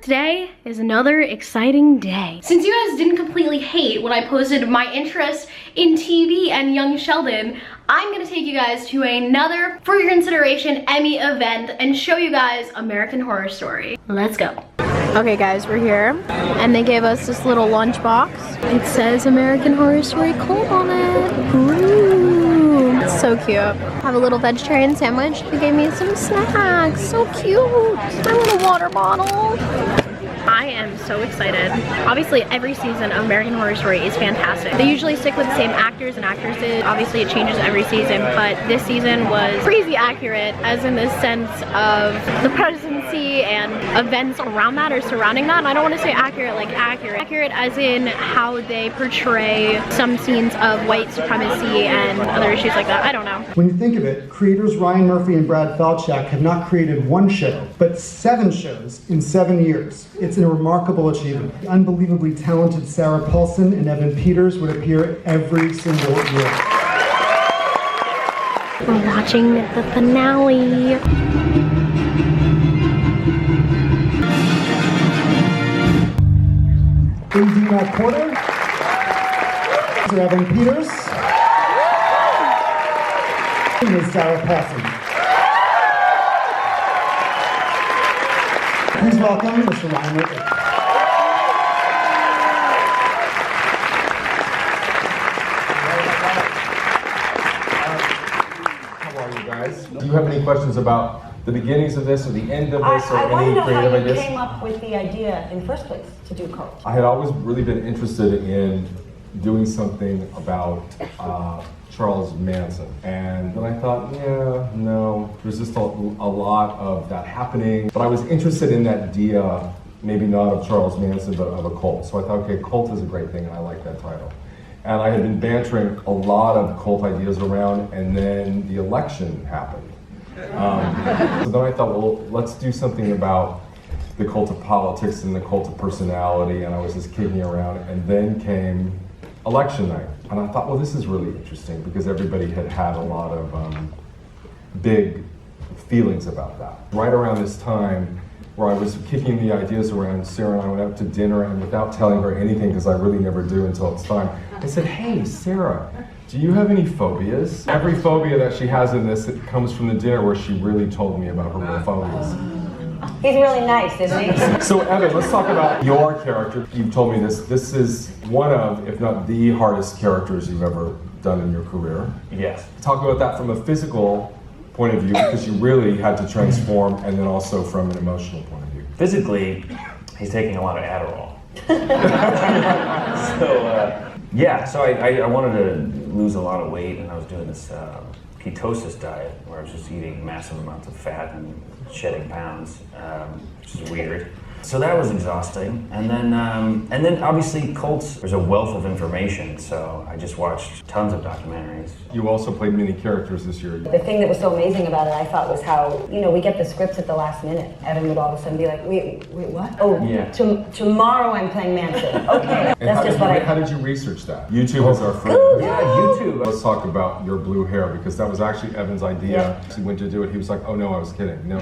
Today is another exciting day. Since you guys didn't completely hate when I posted my interest in TV and young Sheldon, I'm gonna take you guys to another For Your Consideration Emmy event and show you guys American Horror Story. Let's go. Okay guys, we're here and they gave us this little lunch box. It says American Horror Story Cold on it. Ooh, it's so cute. Have a little vegetarian sandwich. They gave me some snacks. So cute. My little water bottle. I am so excited. Obviously, every season of American Horror Story is fantastic. They usually stick with the same actors and actresses. Obviously, it changes every season, but this season was crazy accurate, as in the sense of the presidency and events around that or surrounding that. And I don't want to say accurate like accurate. Accurate as in how they portray some scenes of white supremacy and other issues like that. I don't know. When you think of it, creators Ryan Murphy and Brad Falchuk have not created one show, but 7 shows in 7 years. It's a remarkable achievement. The unbelievably talented Sarah Paulson and Evan Peters would appear every single year. We're watching the finale. Indina Porter, Evan Peters, and Ms. Sarah Paulson. Please welcome Mr. Ryan Murphy. How are you guys? Do you have any questions about the beginnings of this or the end of this or any creative ideas? I want to know how you came up with the idea in the first place to do Cult. I had always really been interested in doing something about Charles Manson, and then I thought, yeah, no, there's just a lot of that happening, but I was interested in that idea, maybe not of Charles Manson, but of a cult. So I thought, okay, cult is a great thing, and I like that title. And I had been bantering a lot of cult ideas around, and then the election happened. So then I thought, well, let's do something about the cult of politics and the cult of personality, and I was just kicking around, and then came election night. And I thought, well, this is really interesting because everybody had had a lot of big feelings about that. Right around this time where I was kicking the ideas around, Sarah and I went out to dinner, and without telling her anything, because I really never do until it's time, I said, hey, Sarah, do you have any phobias? Every phobia that she has in this, it comes from the dinner where she really told me about her real phobias. He's really nice, isn't he? So Evan, let's talk about your character. You've told me this. This is one of, if not the hardest characters you've ever done in your career. Yes. Talk about that from a physical point of view, because you really had to transform, and then also from an emotional point of view. Physically, he's taking a lot of Adderall. So I wanted to lose a lot of weight, and I was doing this ketosis diet where I was just eating massive amounts of fat and shedding pounds, which is weird. So that was exhausting. And then obviously cults, there's a wealth of information, so I just watched tons of documentaries. You also played many characters this year. The thing that was so amazing about it, I thought, was how, we get the scripts at the last minute. Evan would all of a sudden be like, wait, what? Oh, yeah. Tomorrow I'm playing Manson. Okay, that's just what how did you research that? YouTube is our friend. Yeah, YouTube. Let's talk about your blue hair, because that was actually Evan's idea. Yeah. He went to do it, he was like, oh no, I was kidding. No.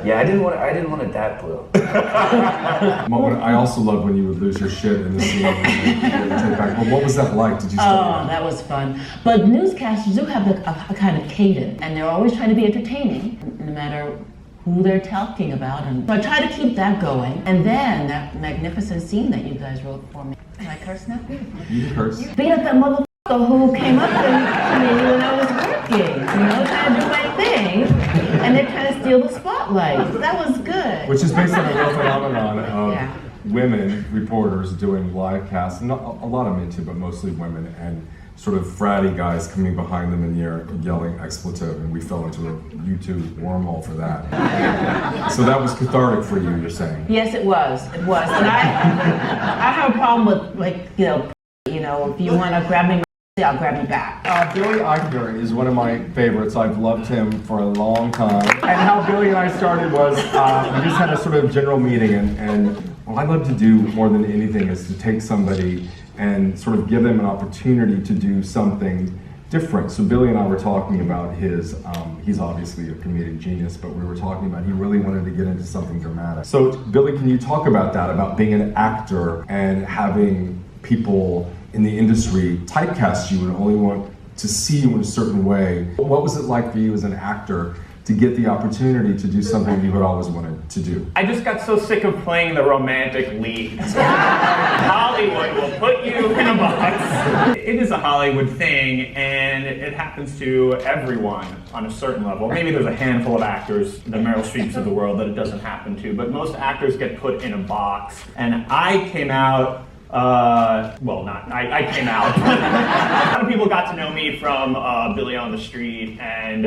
Yeah, I didn't want it that blue. I also love when you would lose your shit in the scene. Well, what was that like? Did you Oh, that was fun. But newscasters do have a kind of cadence, and they're always trying to be entertaining, no matter who they're talking about. And so I try to keep that going. And then that magnificent scene that you guys wrote for me. Can I curse now? You curse. Beat up that motherfucker who came up to me when I was working, trying to do my thing. And they're trying to steal the spotlight. That was good. Which is based on a real phenomenon of women reporters doing live casts. Not a lot of men too, but mostly women, and sort of fratty guys coming behind them in the air and yelling expletive, and we fell into a YouTube wormhole for that. So that was cathartic for you, you're saying? Yes, it was. It was. And I have a problem with, if you want to grab me, I'll grab you back. Billy Eichner is one of my favorites. I've loved him for a long time. And how Billy and I started was, we just had a sort of general meeting, and what I love to do more than anything is to take somebody and sort of give them an opportunity to do something different. So Billy and I were talking about his, he's obviously a comedic genius, but we were talking about he really wanted to get into something dramatic. So Billy, can you talk about that, about being an actor and having people in the industry typecast you and only want to see you in a certain way? What was it like for you as an actor to get the opportunity to do something you had always wanted to do? I just got so sick of playing the romantic lead. Hollywood will put you in a box. It is a Hollywood thing, and it happens to everyone on a certain level. Maybe there's a handful of actors, the Meryl Streeps of the world, that it doesn't happen to, but most actors get put in a box. And I came out I came out. A lot of people got to know me from Billy on the Street and,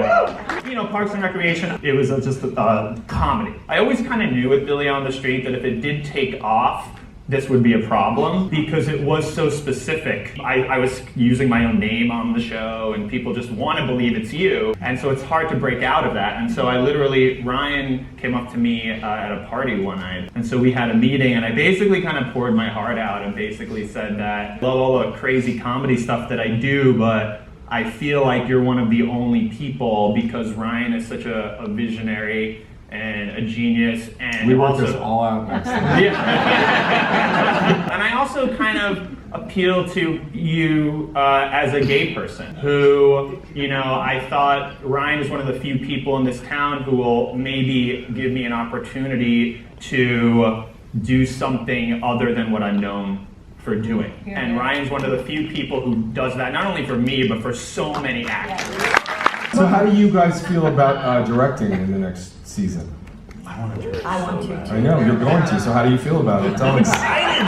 Parks and Recreation. It was just a comedy. I always kind of knew with Billy on the Street that if it did take off, this would be a problem because it was so specific. I was using my own name on the show and people just want to believe it's you. And so it's hard to break out of that. And so Ryan came up to me at a party one night. And so we had a meeting and I basically kind of poured my heart out and basically said that, love all the crazy comedy stuff that I do, but I feel like you're one of the only people because Ryan is such a visionary and a genius, and we worked this all out next time. Yeah. And I also kind of appeal to you as a gay person who, I thought Ryan is one of the few people in this town who will maybe give me an opportunity to do something other than what I'm known for doing. Yeah. And Ryan's one of the few people who does that, not only for me, but for so many actors. Yeah. So how do you guys feel about directing in the next season? I want to. I know, you're going to, so how do you feel about it? I'm excited!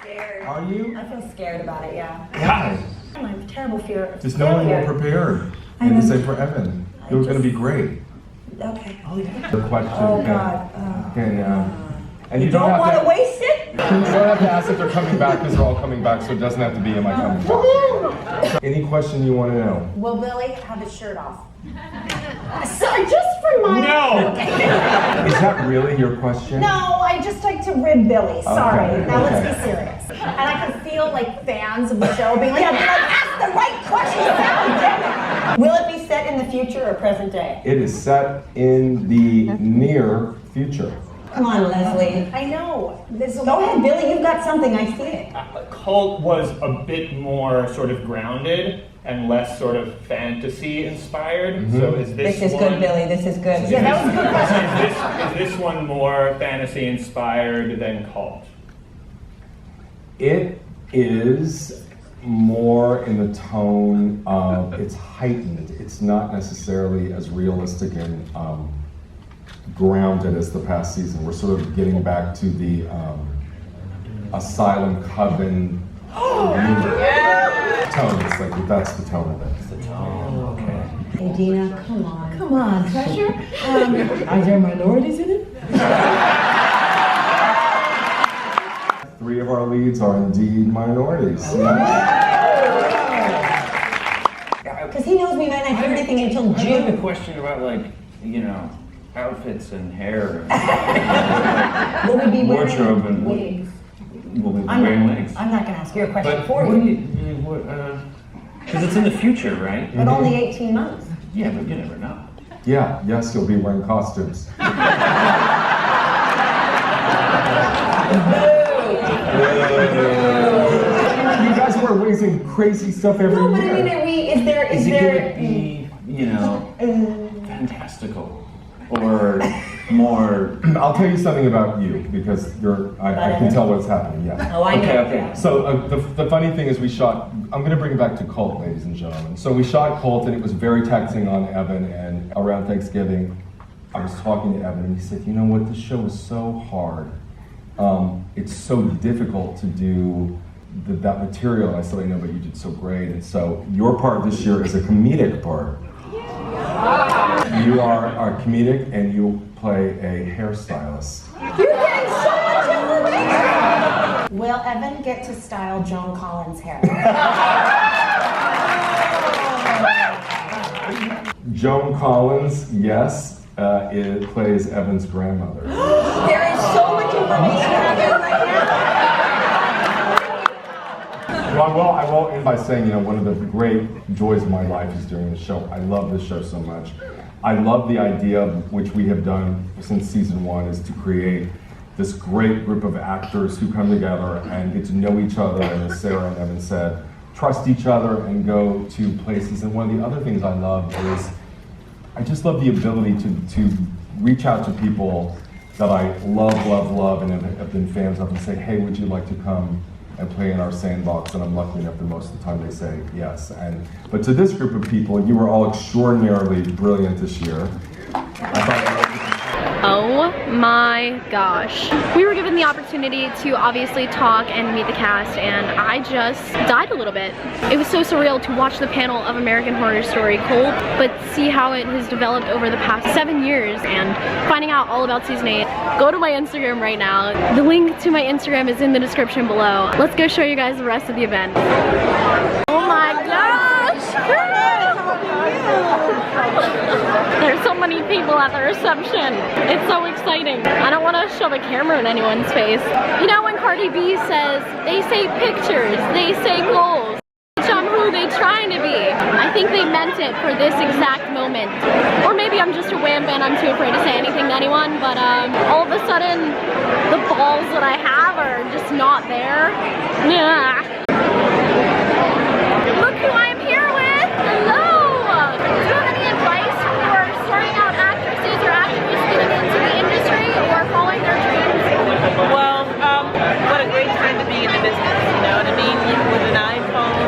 Scared. Are you? I feel scared about it, yeah. Why? I have a terrible fear of just no one more prepared. And the same for Evan. You're going to be great. Okay. Oh, yeah. The question. Oh, God. And you don't want to waste it? You don't have to ask if they're coming back because they're all coming back, so it doesn't have to be, am I coming back? Any question you want to know? Will Billy have his shirt off? Sorry, just for my... No! Is that really your question? No, I just like to rid Billy. Sorry. Okay, now let's be serious. And I can feel like fans of the show being like, ask the right questions now, Will it be set in the future or present day? It is set in the near future. Come on, Leslie. I know. Go ahead, Billy. You've got something. I see it. Cult was a bit more sort of grounded and less sort of fantasy inspired. Mm-hmm. So is this is good, Billy. This is good. Yeah, that was a good question. Is this one more fantasy inspired than Cult? It is more in the tone of, it's heightened. It's not necessarily as realistic and grounded as the past season. We're sort of getting back to the Asylum Coven tone. It's like, that's the tone of it. That's the tone, okay. Hey, Dina, come on. Come on, treasure. Are there minorities in it? 3 of our leads are indeed minorities. Because he knows we might not hear anything until June. I have a question about, outfits and hair. Will we be wearing wardrobe and wigs? Will we be wearing wigs? I'm not going to ask you a question But for what you. do you, because it's in the future, right? But only 18 months. Yeah, but you never know. Yeah, yes, you'll be wearing costumes. You guys wear wigs and crazy stuff every year. No, but I mean, is there... Is it going to be, fantastical? Or more... I'll tell you something about you, because I can tell what's happening, yeah. Oh, I know. Okay. So the funny thing is we shot, I'm going to bring it back to Cult, ladies and gentlemen. So we shot Cult, and it was very taxing on Evan, and around Thanksgiving, I was talking to Evan, and he said, you know what, this show is so hard. It's so difficult to do that material. And I said, I know, but you did so great. And so your part this year is a comedic part. You are comedic, and you play a hairstylist. You're getting so much information! Will Evan get to style Joan Collins' hair? Joan Collins, yes, it plays Evan's grandmother. There is so much information out there right now. Well, I I'll end by saying, you know, one of the great joys of my life is doing this show. I love this show so much. I love the idea, which we have done since season 1, is to create this great group of actors who come together and get to know each other, and as Sarah and Evan said, trust each other and go to places. And one of the other things I love is, I just love the ability to reach out to people that I love, and have been fans of, and say, hey, would you like to come and play in our sandbox? And I'm lucky enough that most of the time they say yes. But to this group of people, you were all extraordinarily brilliant this year. Oh my gosh. We were given the opportunity to obviously talk and meet the cast, and I just died a little bit. It was so surreal to watch the panel of American Horror Story Cold, but see how it has developed over the past 7 years and finding out all about season 8. Go to my Instagram right now. The link to my Instagram is in the description below. Let's go show you guys the rest of the event. Oh my gosh! There's so many people at the reception. It's so exciting. I don't want to shove a camera in anyone's face. You know when Cardi B says, they say pictures, they say goals, I'm who they trying to be. I think they meant it for this exact moment. Or maybe I'm just a wham fan, I'm too afraid to say anything to anyone, but all of a sudden, the balls that I have are just not there. Yeah. Look who I'm here with! Hello! Do you have any advice for starting out actresses or actors getting into the industry or following their dreams? Well, what a great time to be in the business, you know what I mean? With an iPhone,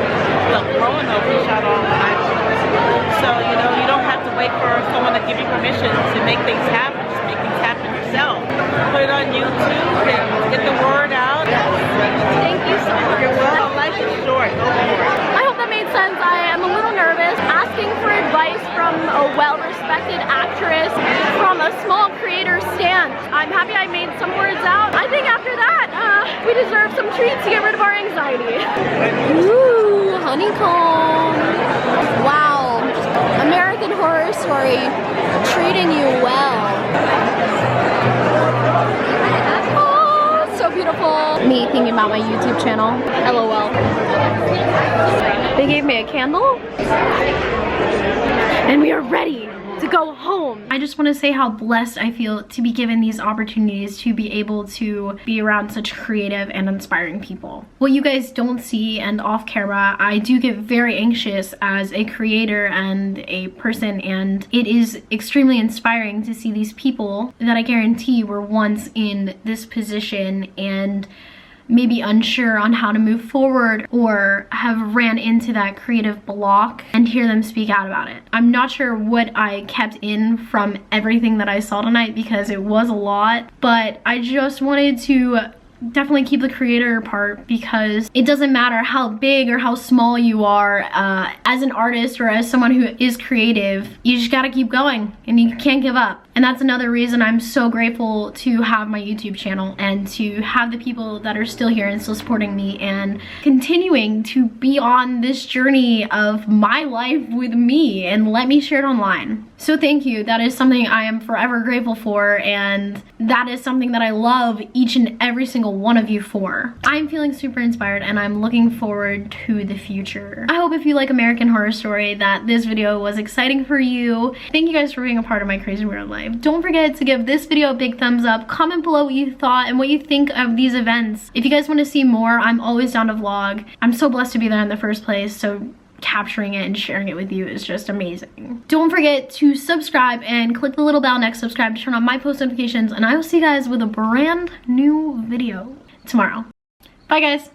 look, growing up, we shot all on iPhones. So, you know, you don't have to wait for someone to give you permission to make things happen. Just make things happen yourself. Put it on YouTube and get the word out. Thank you so much. You're welcome. Life is short. Go for it. I hope that made sense. I am a little nervous asking for advice from a well-respected actress from a small creator stand. I'm happy I made some words out. I think after that, we deserve some treats to get rid of our anxiety. Ooh, honeycomb. Wow. American Horror Story treating you well. Oh, so beautiful. Me thinking about my YouTube channel. LOL. They gave me a candle. And we are ready to go home. I just want to say how blessed I feel to be given these opportunities to be able to be around such creative and inspiring people. What you guys don't see and off camera, I do get very anxious as a creator and a person, and it is extremely inspiring to see these people that I guarantee were once in this position and maybe unsure on how to move forward or have ran into that creative block, and hear them speak out about it. I'm not sure what I kept in from everything that I saw tonight because it was a lot, but I just wanted to definitely keep the creator part, because it doesn't matter how big or how small you are as an artist or as someone who is creative, you just gotta keep going and you can't give up. And that's another reason I'm so grateful to have my YouTube channel and to have the people that are still here and still supporting me and continuing to be on this journey of my life with me and let me share it online. So thank you. That is something I am forever grateful for, and that is something that I love each and every single one of you for. I'm feeling super inspired and I'm looking forward to the future. I hope if you like American Horror Story that this video was exciting for you. Thank you guys for being a part of my crazy weird life. Don't forget to give this video a big thumbs up, comment below what you thought and what you think of these events. If you guys want to see more, I'm always down to vlog. I'm so blessed to be there in the first place, so capturing it and sharing it with you is just amazing. Don't forget to subscribe and click the little bell next to subscribe to turn on my post notifications, and I will see you guys with a brand new video tomorrow. Bye guys.